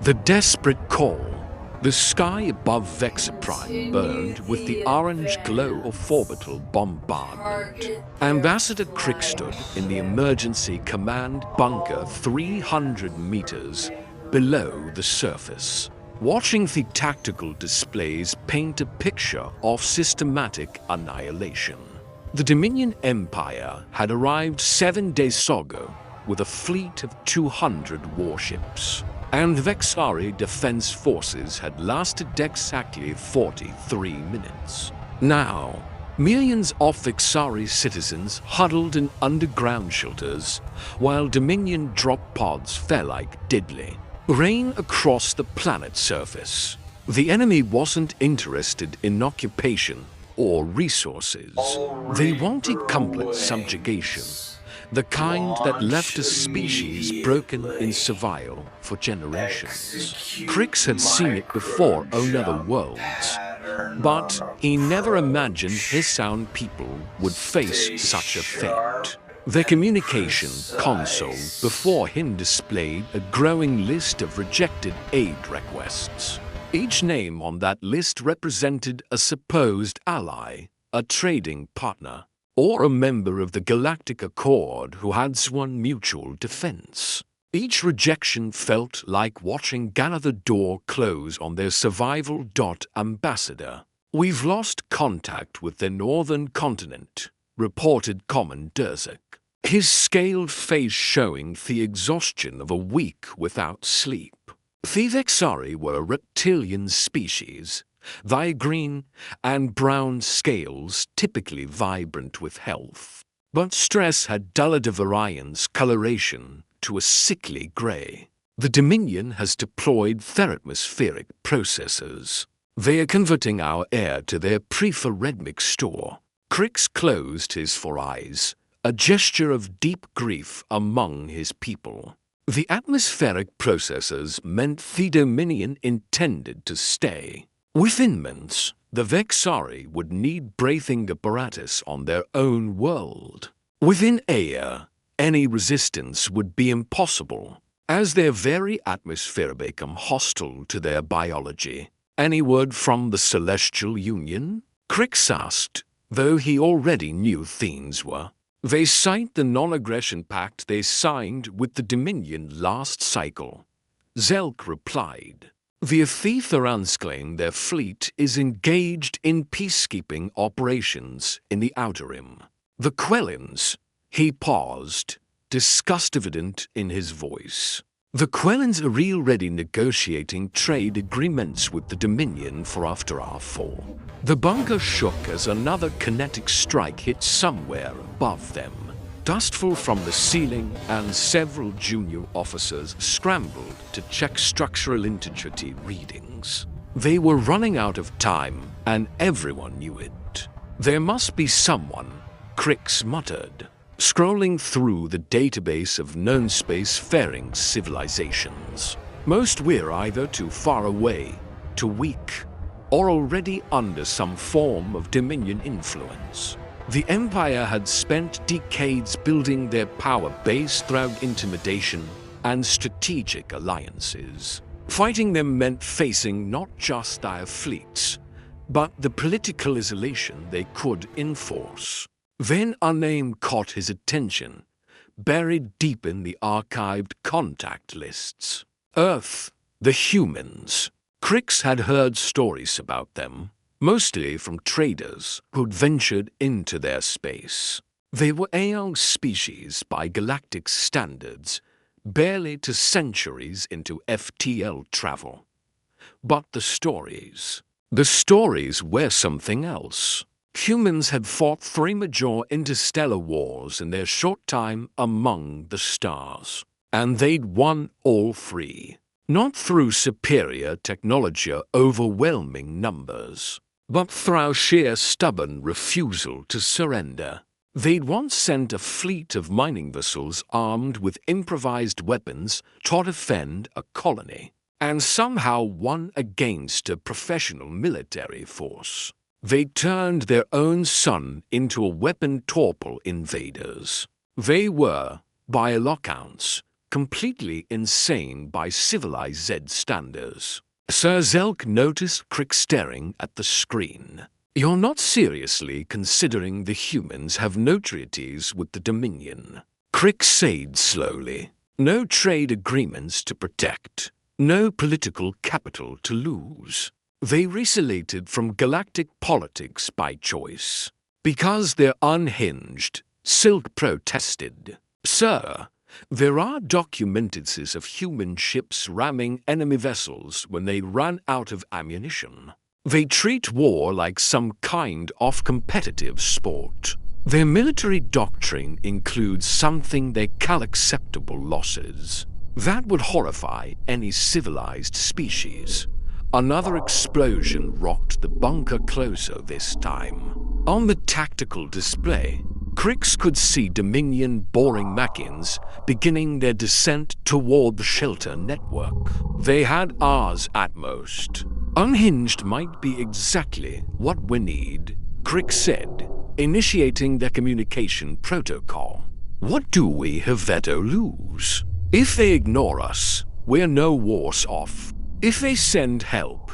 The desperate call. The sky above Vexar Prime burned with the orange glow of orbital bombardment. Ambassador Crick stood in the emergency command bunker 300 meters below the surface, watching the tactical displays paint a picture of systematic annihilation. The Dominion Empire had arrived 7 days ago with a fleet of 200 warships, and Vexari defense forces had lasted exactly 43 minutes. Now, millions of Vexari citizens huddled in underground shelters, while Dominion drop pods fell like deadly rain across the planet's surface. The enemy wasn't interested in occupation or resources. They wanted complete subjugation, the kind that left a species broken in survival for generations. Crix had seen it before on other worlds, but he never imagined his own people would face such a fate. The communication console before him displayed a growing list of rejected aid requests. Each name on that list represented a supposed ally, a trading partner, or a member of the Galactic Accord who had sworn mutual defense. Each rejection felt like watching another door close on their survival. Ambassador, we've lost contact with the northern continent, reported Commander Durzek, his scaled face showing the exhaustion of a week without sleep. The Vexari were a reptilian species, thy green and brown scales typically vibrant with health. But stress had dulled the Varian's coloration to a sickly grey. The Dominion has deployed thermospheric processors. They are converting our air to their preferred store. Crix closed his four eyes, a gesture of deep grief among his people. The atmospheric processors meant the Dominion intended to stay. Within months, the Vexari would need breathing apparatus on their own world. Within a year, any resistance would be impossible, as their very atmosphere became hostile to their biology. Any word from the Celestial Union? Crix asked, though he already knew things were. They signed the non-aggression pact they signed with the Dominion last cycle. Zelk replied. The Aetherans claim their fleet is engaged in peacekeeping operations in the Outer Rim. The Quellins, he paused, disgust evident in his voice. The Quellins are already negotiating trade agreements with the Dominion for after our fall. The bunker shook as another kinetic strike hit somewhere above them. Dust fell from the ceiling, and several junior officers scrambled to check structural integrity readings. They were running out of time, and everyone knew it. There must be someone, Crix muttered, scrolling through the database of known spacefaring civilizations. Most were either too far away, too weak, or already under some form of Dominion influence. The Empire had spent decades building their power base through intimidation and strategic alliances. Fighting them meant facing not just their fleets, but the political isolation they could enforce. Then a name caught his attention, buried deep in the archived contact lists. Earth, the humans. Crix had heard stories about them, mostly from traders who'd ventured into their space. They were a young species by galactic standards, barely 2 centuries into FTL travel. But the stories were something else. Humans had fought 3 major interstellar wars in their short time among the stars, and they'd won all 3. Not through superior technology or overwhelming numbers, but through sheer stubborn refusal to surrender. They'd once sent a fleet of mining vessels armed with improvised weapons to defend a colony, and somehow won against a professional military force. They turned their own sun into a weapon torpor invaders. They were, by all accounts, completely insane by civilized Z standards. Sir Zelk noticed Crick staring at the screen. "You're not seriously considering the humans have no treaties with the Dominion," Crick said slowly. "No trade agreements to protect, no political capital to lose. They resalated from galactic politics by choice. Because they're unhinged," Silk protested. "Sir, there are documented cases of human ships ramming enemy vessels when they run out of ammunition. They treat war like some kind of competitive sport. Their military doctrine includes something they call acceptable losses. That would horrify any civilized species." Another explosion rocked the bunker closer this time. On the tactical display, Crix could see Dominion boring machines beginning their descent toward the shelter network. They had hours at most. "Unhinged might be exactly what we need," Crix said, initiating their communication protocol. "What do we have to lose? If they ignore us, we're no worse off. If they send help,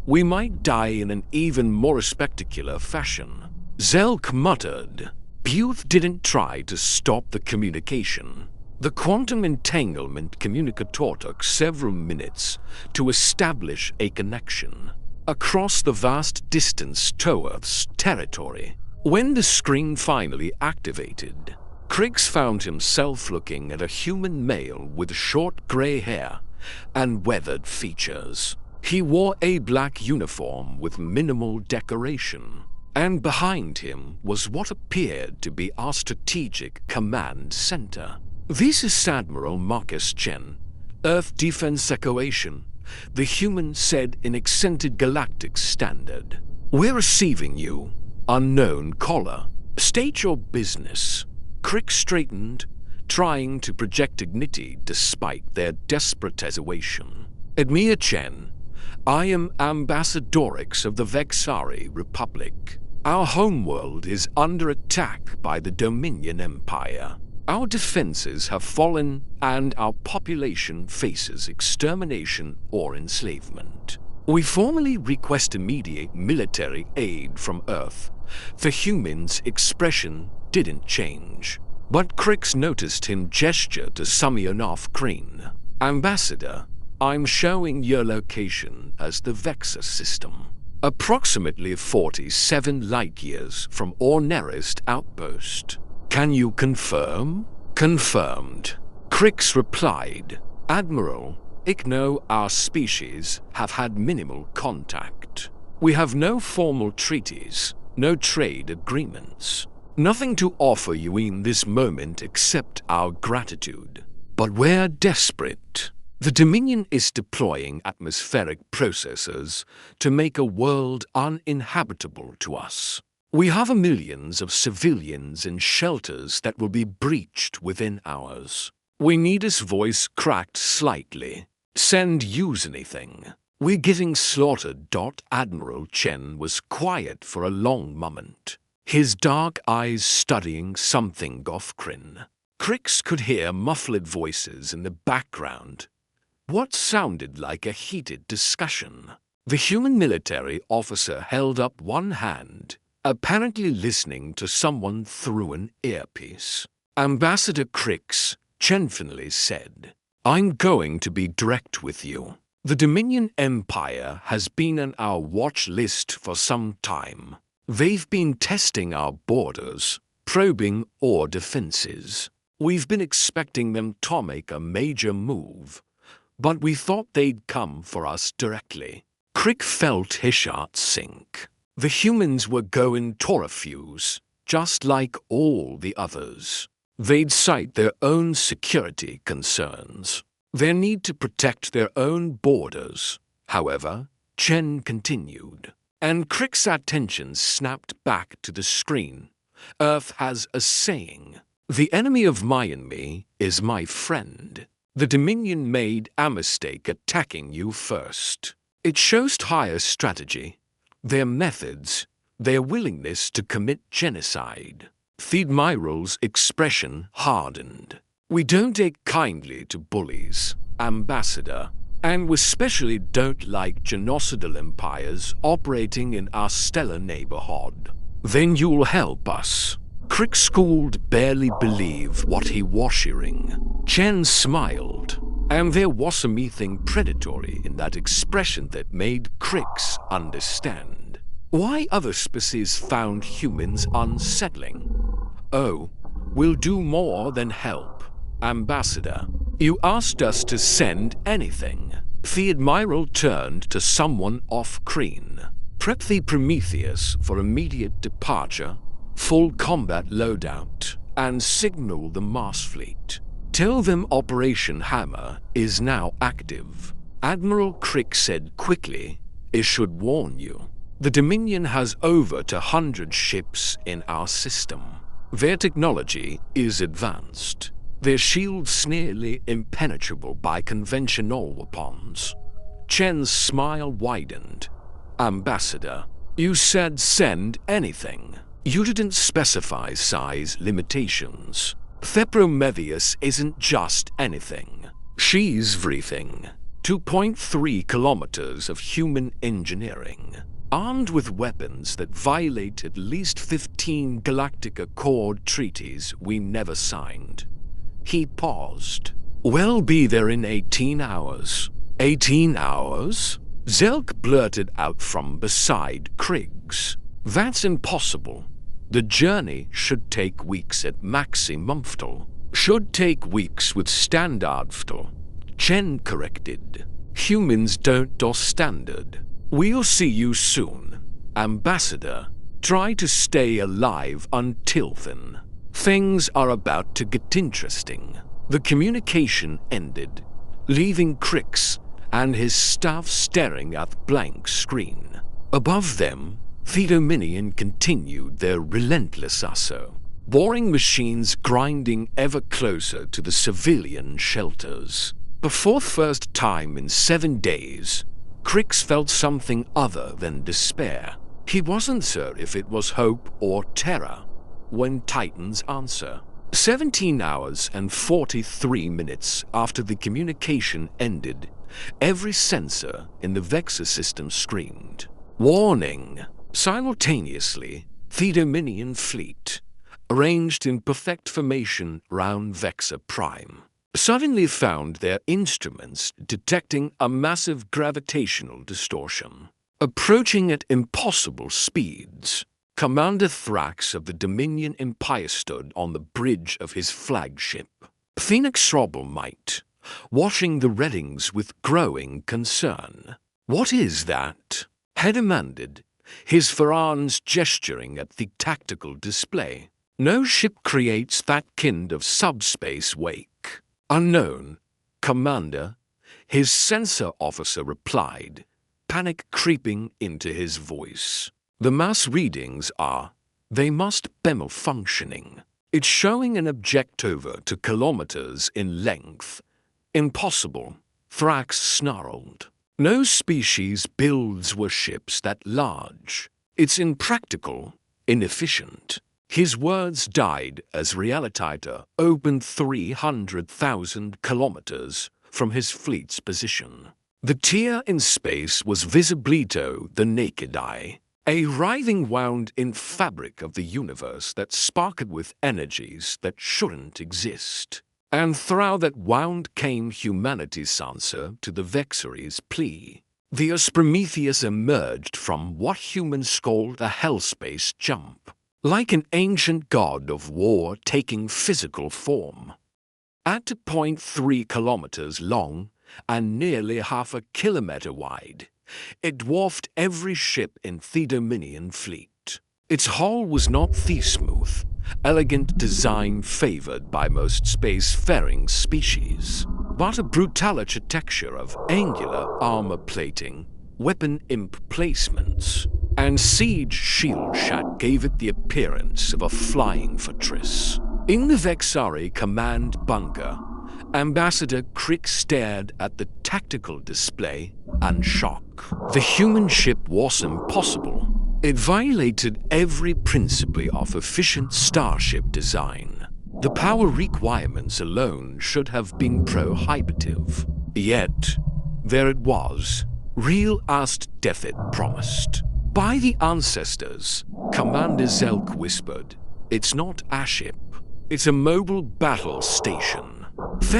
we might die in an even more spectacular fashion." Zelk muttered. Booth didn't try to stop the communication. The quantum entanglement communicator took several minutes to establish a connection across the vast distance to Earth's territory. When the screen finally activated, Crix found himself looking at a human male with short gray hair and weathered features. He wore a black uniform with minimal decoration, and behind him was what appeared to be our strategic command center. "This is Admiral Marcus Chen, Earth Defense Equation," the human said in accented galactic standard. "We're receiving you, unknown caller. State your business." Crick straightened, trying to project dignity despite their desperate situation. "Admir Chen, I am Ambassadorix of the Vexar Republic. Our homeworld is under attack by the Dominion Empire. Our defenses have fallen and our population faces extermination or enslavement. We formally request immediate military aid from Earth." The human's expression didn't change, but Crix noticed him gesture to Samionov Kreen. "Ambassador, I'm showing your location as the Vexar system, approximately 47 light-years from our nearest outpost. Can you confirm?" "Confirmed," Crix replied. "Admiral, Ichno, our species have had minimal contact. We have no formal treaties, no trade agreements. Nothing to offer you in this moment except our gratitude. But we're desperate. The Dominion is deploying atmospheric processors to make a world uninhabitable to us. We have millions of civilians in shelters that will be breached within hours." We need his voice cracked slightly. "Send use anything. We're getting slaughtered." Admiral Chen was quiet for a long moment, his dark eyes studying something off Kryn. Crix could hear muffled voices in the background, what sounded like a heated discussion. The human military officer held up one hand, apparently listening to someone through an earpiece. "Ambassador Crix," Chen Finley said, "I'm going to be direct with you. The Dominion Empire has been on our watch list for some time. They've been testing our borders, probing our defenses. We've been expecting them to make a major move, but we thought they'd come for us directly." Crick felt his heart sink. The humans were going to refuse, just like all the others. They'd cite their own security concerns, their need to protect their own borders. However, Chen continued, and Crick's attention snapped back to the screen. "Earth has a saying, 'The enemy of my enemy is my friend.' The Dominion made a mistake attacking you first. It shows higher strategy, their methods, their willingness to commit genocide." Theadmiral's expression hardened. We don't take kindly to bullies, Ambassador, and we especially don't like genocidal empires operating in our stellar neighborhood. Then you'll help us. Kriegskuld barely believed what he was hearing. Chen smiled, and there was something predatory in that expression that made Krix understand why other species found humans unsettling. Oh, we'll do more than help, Ambassador. You asked us to send anything. The Admiral turned to someone off-screen. Prep the Prometheus for immediate departure, full combat loadout, and signal the Mars fleet. Tell them Operation Hammer is now active. Admiral Crick said quickly, "It should warn you. The Dominion has over 100 ships in our system. Their technology is advanced. Their shields nearly impenetrable by conventional weapons." Chen's smile widened. "Ambassador, you said send anything. You didn't specify size limitations. Prometheus isn't just anything. She's everything. 2.3 kilometers of human engineering, armed with weapons that violate at least 15 galactic accord treaties we never signed." He paused. "We'll be there in 18 hours. 18 hours? Zelk blurted out from beside Kriggs. "That's impossible. The journey should take weeks at maximum. Should take weeks with standard. Chen corrected. "Humans don't do standard. We'll see you soon, Ambassador. Try to stay alive until then. Things are about to get interesting." The communication ended, leaving Krix and his staff staring at the blank screen. Above them, the Dominion continued their relentless assault, boring machines grinding ever closer to the civilian shelters. For the first time in 7 days, Krix felt something other than despair. He wasn't sure if it was hope or terror when Titans answer. 17 hours and 43 minutes after the communication ended, every sensor in the Vexar system screamed, "Warning!" Simultaneously, the Dominion fleet, arranged in perfect formation round Vexar Prime, suddenly found their instruments detecting a massive gravitational distortion, approaching at impossible speeds. Commander Thrax of the Dominion Empire stood on the bridge of his flagship, Phoenix Robelmite, watching the readings with growing concern. "What is that?" he demanded, his Farans gesturing at the tactical display. "No ship creates that kind of subspace wake." "Unknown, Commander," his sensor officer replied, panic creeping into his voice. "The mass readings they must be malfunctioning. It's showing an object over 2 kilometers in length." "Impossible," Thrax snarled. "No species builds warships that large. It's impractical, inefficient." His words died as Realityter opened 300,000 kilometers from his fleet's position. The tear in space was visibly to the naked eye, a writhing wound-in fabric of the universe that sparkled with energies that shouldn't exist. And through that wound came humanity's answer to the Vexary's plea. The Prometheus emerged from what humans called a hellspace jump, like an ancient god of war taking physical form. At 2.3 kilometers long and nearly half a kilometer wide, it dwarfed every ship in the Dominion fleet. Its hull was not the smooth, elegant design favored by most spacefaring species, but a brutal architecture of angular armor plating, weapon emplacements, and siege shield shack gave it the appearance of a flying fortress. In the Vexari command bunker, Ambassador Crick stared at the tactical display and shock. The human ship was impossible. It violated every principle of efficient starship design. The power requirements alone should have been prohibitive. Yet, there it was, real as Deathit promised. By the ancestors, Commander Zelk whispered, "It's not a ship, it's a mobile battle station."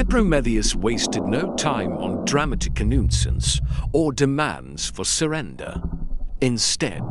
Prometheus wasted no time on dramatic announcements or demands for surrender. Instead,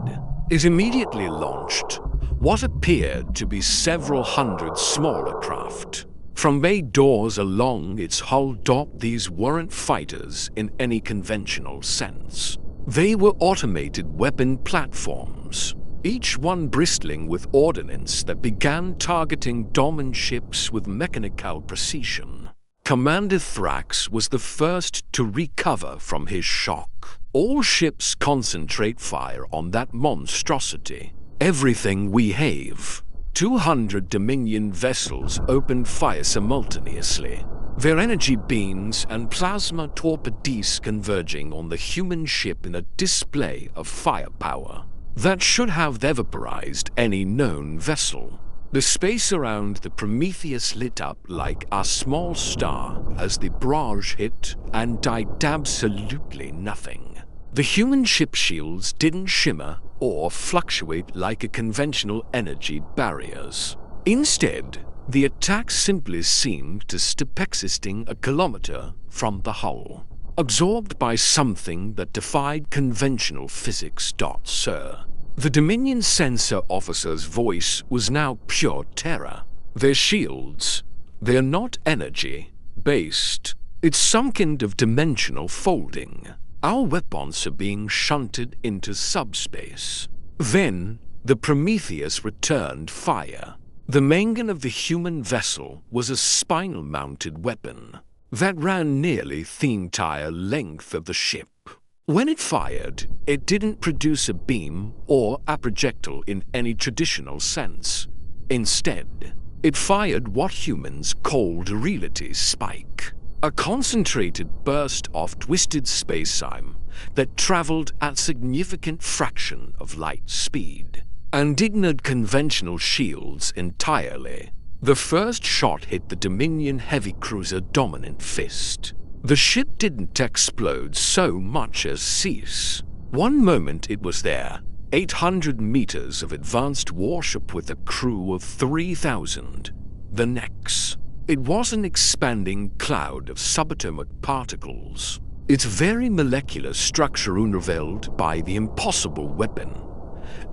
it immediately launched what appeared to be several hundred smaller craft. From bay doors along its hull top, these weren't fighters in any conventional sense. They were automated weapon platforms, each one bristling with ordnance that began targeting dominant ships with mechanical precision. Commander Thrax was the first to recover from his shock. All ships concentrate fire on that monstrosity. Everything we have. 200 Dominion vessels opened fire simultaneously, their energy beams and plasma torpedoes converging on the human ship in a display of firepower that should have vaporized any known vessel. The space around the Prometheus lit up like a small star as the barrage hit and did absolutely nothing. The human ship shields didn't shimmer or fluctuate like a conventional energy barriers. Instead, the attack simply seemed to stop existing a kilometer from the hull, absorbed by something that defied conventional physics. Sir. The Dominion sensor officer's voice was now pure terror. Their shields, they're not energy-based. It's some kind of dimensional folding. Our weapons are being shunted into subspace. Then, the Prometheus returned fire. The main of the human vessel was a spinal-mounted weapon that ran nearly the entire length of the ship. When it fired, it didn't produce a beam or a projectile in any traditional sense. Instead, it fired what humans called a reality spike, a concentrated burst of twisted space-time that traveled at a significant fraction of light speed and ignored conventional shields entirely. The first shot hit the Dominion heavy cruiser Dominant Fist. The ship didn't explode so much as cease. One moment it was there, 800 meters of advanced warship with a crew of 3,000. The next, it was an expanding cloud of subatomic particles, its very molecular structure unraveled by the impossible weapon.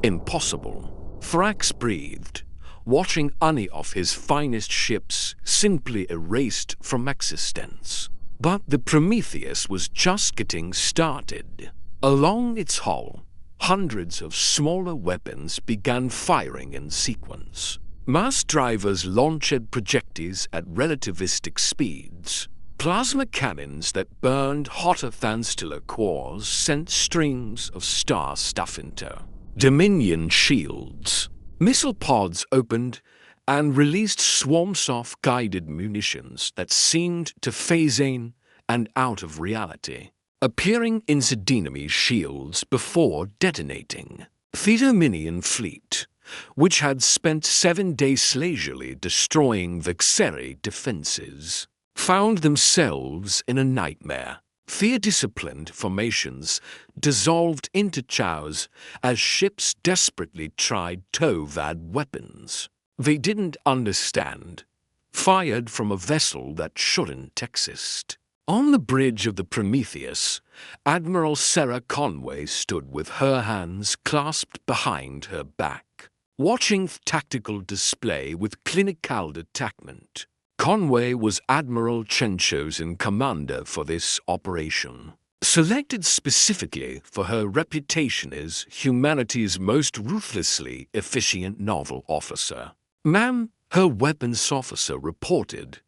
Impossible. Thrax breathed, watching any of his finest ships simply erased from existence. But the Prometheus was just getting started. Along its hull, hundreds of smaller weapons began firing in sequence. Mass drivers launched projectiles at relativistic speeds. Plasma cannons that burned hotter than stellar cores sent streams of star stuff into Dominion shields. Missile pods opened and released swarms of guided munitions that seemed to phase in and out of reality, appearing in the enemy shields before detonating. The Dominion fleet, which had spent 7 days leisurely destroying Vexar defenses, found themselves in a nightmare. Their disciplined formations dissolved into chaos as ships desperately tried to evade weapons they didn't understand, fired from a vessel that shouldn't exist. On the bridge of the Prometheus, Admiral Sarah Conway stood with her hands clasped behind her back, watching the tactical display with clinical detachment. Conway was Admiral Chen chosen commander for this operation, selected specifically for her reputation as humanity's most ruthlessly efficient naval officer. "Ma'am," her weapons officer reported,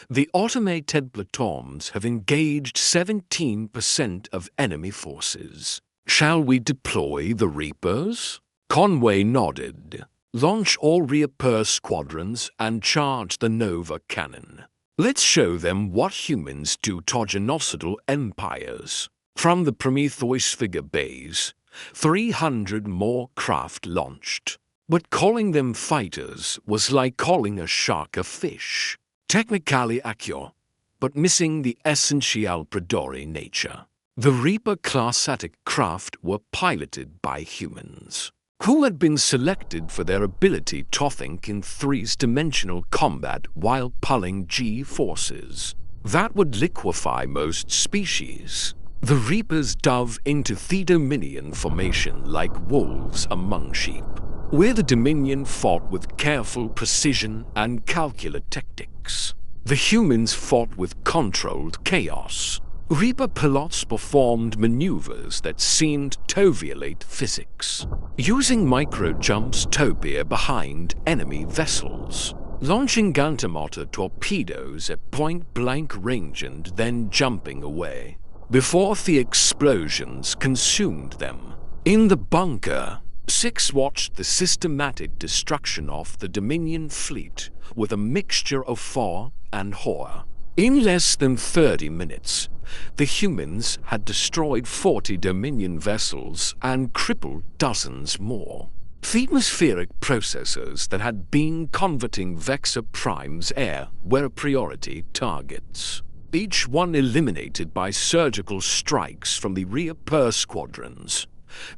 "the automated platforms have engaged 17% of enemy forces. Shall we deploy the Reapers?" Conway nodded. "Launch all Reaper squadrons and charge the Nova cannon. Let's show them what humans do to genocidal empires." From the Prometheus figure base, 300 more craft launched. But calling them fighters was like calling a shark a fish. Technically accurate, but missing the essential predatory nature. The Reaper-class attack craft were piloted by humans, who had been selected for their ability to think in three-dimensional combat while pulling G-forces that would liquefy most species. The Reapers dove into the Dominion formation like wolves among sheep, where the Dominion fought with careful precision and calculate tactics. The humans fought with controlled chaos. Reaper pilots performed maneuvers that seemed to violate physics, using micro-jumps to appear behind enemy vessels, launching Gantamotor torpedoes at point-blank range and then jumping away before the explosions consumed them. In the bunker, Six watched the systematic destruction of the Dominion fleet with a mixture of awe and horror. In less than 30 minutes, the humans had destroyed 40 Dominion vessels and crippled dozens more. The atmospheric processors that had been converting Vexar Prime's air were priority targets, each one eliminated by surgical strikes from the rear squadrons.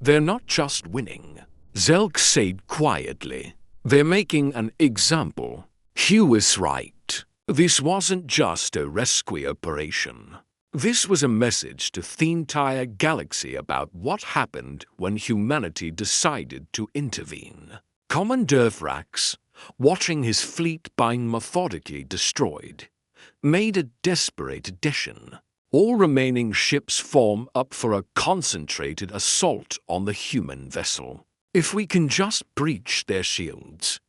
They're not just winning, Zelk said quietly. They're making an example. Hugh was right. This wasn't just a rescue operation. This was a message to the entire galaxy about what happened when humanity decided to intervene. Commander Thrax, watching his fleet being methodically destroyed, made a desperate addition. All remaining ships form up for a concentrated assault on the human vessel. If we can just breach their shields.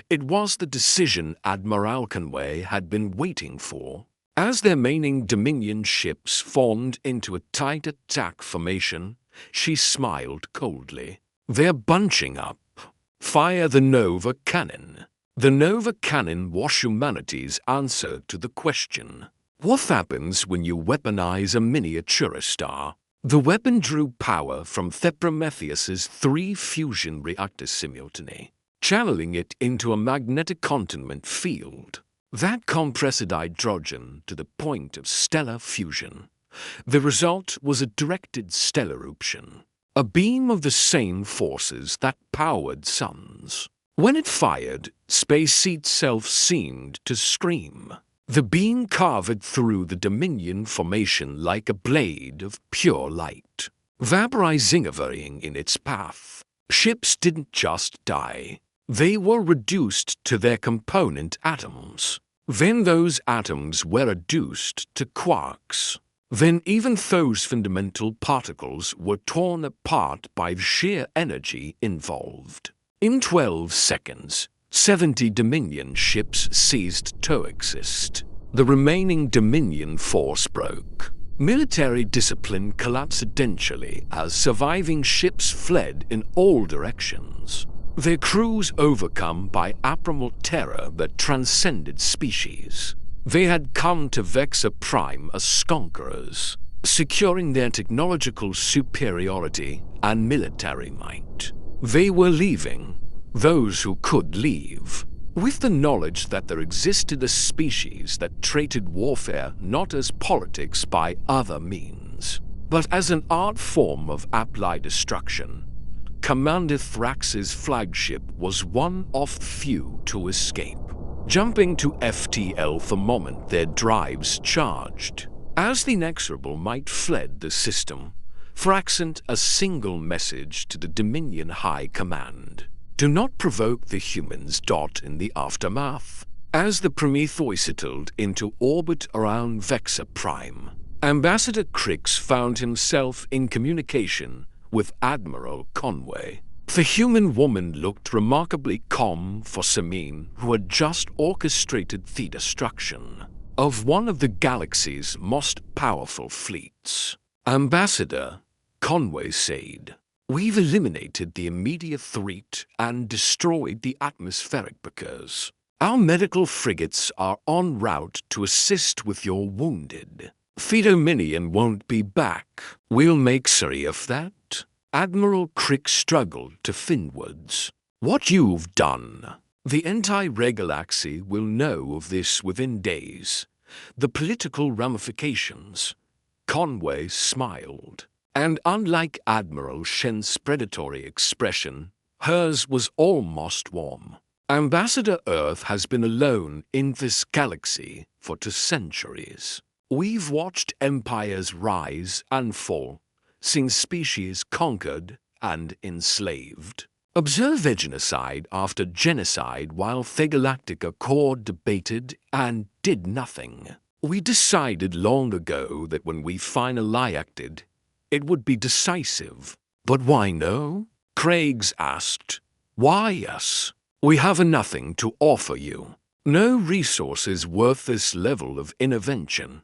It was the decision Admiral Conway had been waiting for. As their remaining Dominion ships formed into a tight attack formation, she smiled coldly. They're bunching up. Fire the Nova Cannon. The Nova Cannon was humanity's answer to the question, what happens when you weaponize a miniature star? The weapon drew power from Prometheus's 3 fusion reactors simultaneously, channeling it into a magnetic containment field that compressed hydrogen to the point of stellar fusion. The result was a directed stellar eruption, a beam of the same forces that powered suns. When it fired, space itself seemed to scream. The beam carved through the Dominion formation like a blade of pure light, vaporizing everything in its path. Ships didn't just die. They were reduced to their component atoms. Then those atoms were reduced to quarks. Then even those fundamental particles were torn apart by the sheer energy involved. In 12 seconds, 70 Dominion ships ceased to exist. The remaining Dominion force broke. Military discipline collapsed essentially as surviving ships fled in all directions, their crews overcome by abnormal terror that transcended species. They had come to Vexar Prime as conquerors, securing their technological superiority and military might. They were leaving, those who could leave, with the knowledge that there existed a species that treated warfare not as politics by other means, but as an art form of applied destruction. Commander Thrax's flagship was one of few to escape, jumping to FTL the moment their drives charged. As the inexorable might fled the system, Thrax sent a single message to the Dominion High Command. Do not provoke the humans. In the aftermath. As the Prometheus settled into orbit around Vexar Prime, Ambassador Crix found himself in communication with Admiral Conway. The human woman looked remarkably calm for Samin, who had just orchestrated the destruction of one of the galaxy's most powerful fleets. Ambassador, Conway said, we've eliminated the immediate threat and destroyed the atmospheric blockers. Our medical frigates are en route to assist with your wounded. The Dominion won't be back. We'll make sure of that. Admiral Crick struggled to finwards. What you've done. The entire galaxy will know of this within days. The political ramifications. Conway smiled. And unlike Admiral Shen's predatory expression, hers was almost warm. Ambassador Earth has been alone in this galaxy for 2 centuries. We've watched empires rise and fall, seen species conquered and enslaved. Observe genocide after genocide while the Galactic Accord debated and did nothing. We decided long ago that when we finally acted, it would be decisive. But why no? Craigs asked. Why us? We have nothing to offer you. No resources worth this level of intervention.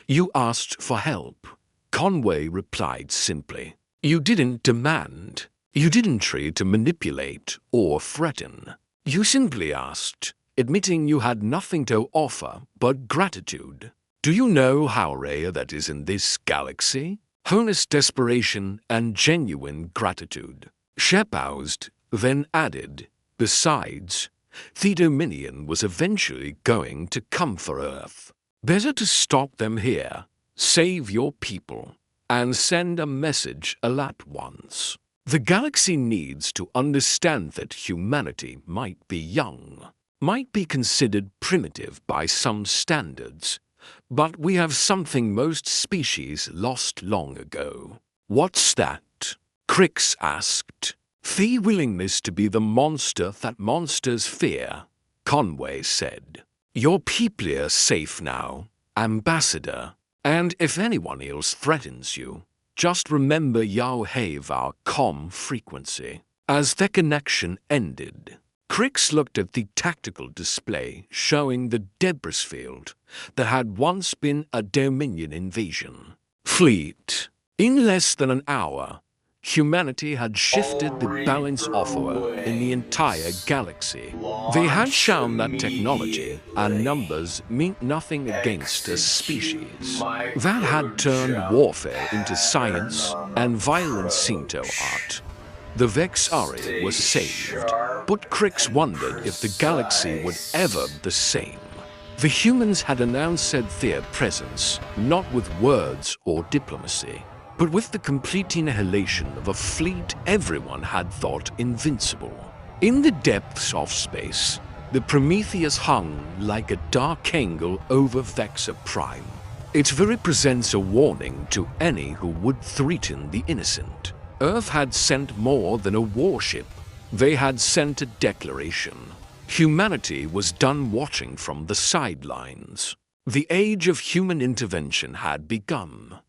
You asked for help. Conway replied simply. You didn't demand. You didn't try to manipulate or threaten. You simply asked, admitting you had nothing to offer but gratitude. Do you know how rare that is in this galaxy? Honest desperation and genuine gratitude. Shep paused, then added, besides, the Dominion was eventually going to come for Earth. Better to stop them here, save your people, and send a message all at once. The galaxy needs to understand that humanity might be young, might be considered primitive by some standards, but we have something most species lost long ago. What's that? Crix asked. The willingness to be the monster that monsters fear, Conway said. Your people are safe now, Ambassador, and if anyone else threatens you, just remember you have our comm frequency. As the connection ended, Crix looked at the tactical display showing the debris field that had once been a Dominion invasion. Fleet. In less than an hour, humanity had shifted the balance offer in the entire galaxy. They had shown that technology and numbers meant nothing against a species. That had turned warfare into science and violence into art. The Vexar was saved, but Crix wondered if the galaxy would ever be the same. The humans had announced their presence, not with words or diplomacy, but with the complete annihilation of a fleet everyone had thought invincible. In the depths of space, the Prometheus hung like a dark angle over Vexar Prime. It represents a warning to any who would threaten the innocent. Earth had sent more than a warship. They had sent a declaration. Humanity was done watching from the sidelines. The age of human intervention had begun.